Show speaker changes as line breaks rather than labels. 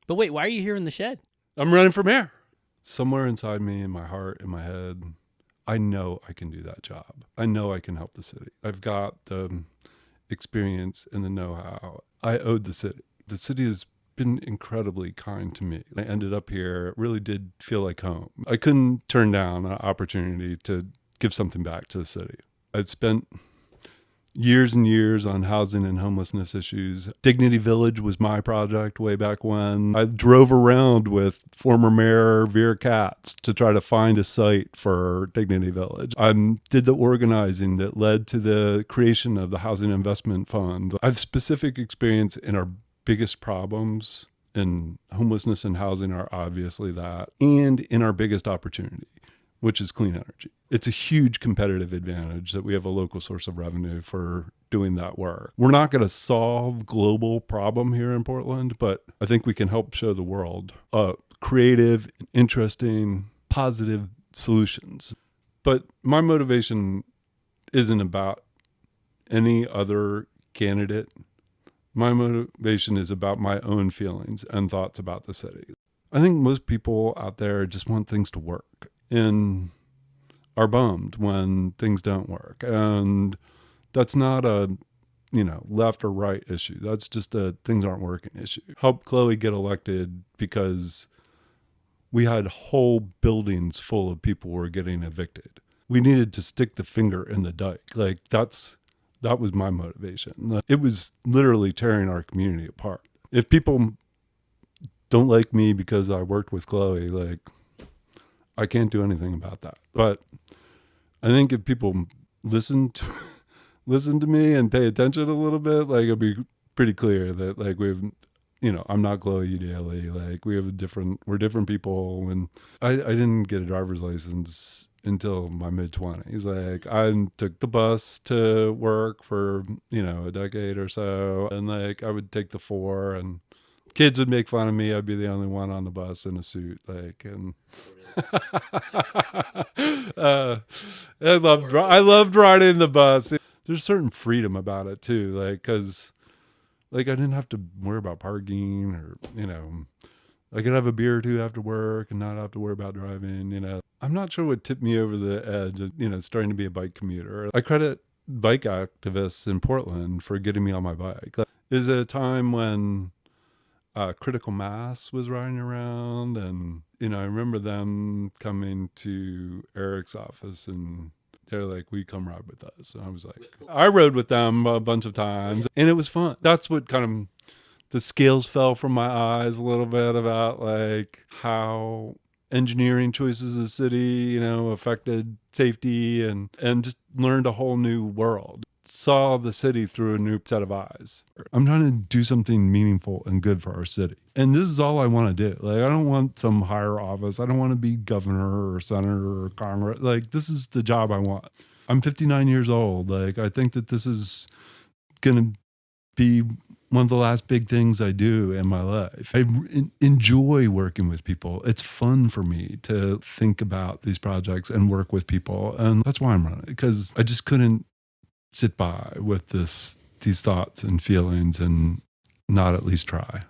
But wait, why are you here in the shed?
I'm running for mayor. Somewhere inside me, in my heart, in my head, I know I can do that job. I know I can help the city. I've got the experience and the know-how. I owed the city. The city has been incredibly kind to me. I ended up here. It really did feel like home. I couldn't turn down an opportunity to give something back to the city. I'd spent years and years on housing and homelessness issues. Dignity Village was my project way back when. I drove around with former Mayor Vera Katz to try to find a site for Dignity Village. I did the organizing that led to the creation of the Housing Investment Fund. I have specific experience in our biggest problems, and homelessness and housing are obviously that, and in our biggest opportunity, which is clean energy. It's a huge competitive advantage that we have a local source of revenue for doing that work. We're not going to solve global problem here in Portland, but I think we can help show the world creative, interesting, positive solutions. But my motivation isn't about any other candidate. My motivation is about my own feelings and thoughts about the city. I think most people out there just want things to work and are bummed when things don't work. And that's not a, left or right issue. That's just a things aren't working issue. Helped Chloe get elected because we had whole buildings full of people who were getting evicted. We needed to stick the finger in the dike. That was my motivation. It was literally tearing our community apart. If people don't like me because I worked with Chloe, I can't do anything about that. But I think if people listen to me and pay attention a little bit, it'll be pretty clear that I'm not Chloe Daly. We're different people. And I didn't get a driver's license until my mid-20s. I took the bus to work for, a decade or so. And I would take the 4, and kids would make fun of me. I'd be the only one on the bus in a suit. I loved riding the bus. There's certain freedom about it too. Cause I didn't have to worry about parking or, I could have a beer or two after work and not have to worry about driving, I'm not sure what tipped me over the edge of, starting to be a bike commuter. I credit bike activists in Portland for getting me on my bike. It was a time when critical mass was riding around, and I remember them coming to Eric's office and they're like, "Will you come ride with us?" And I was like, I rode with them a bunch of times and it was fun. That's what kind of the scales fell from my eyes a little bit about how engineering choices of the city, affected safety, and just learned a whole new world. Saw the city through a new set of eyes. I'm trying to do something meaningful and good for our city. And this is all I want to do. I don't want some higher office. I don't want to be governor or senator or Congress. This is the job I want. I'm 59 years old. I think that this is going to be one of the last big things I do in my life. I enjoy working with people. It's fun for me to think about these projects and work with people. And that's why I'm running, because I just couldn't sit by with these thoughts and feelings and not at least try.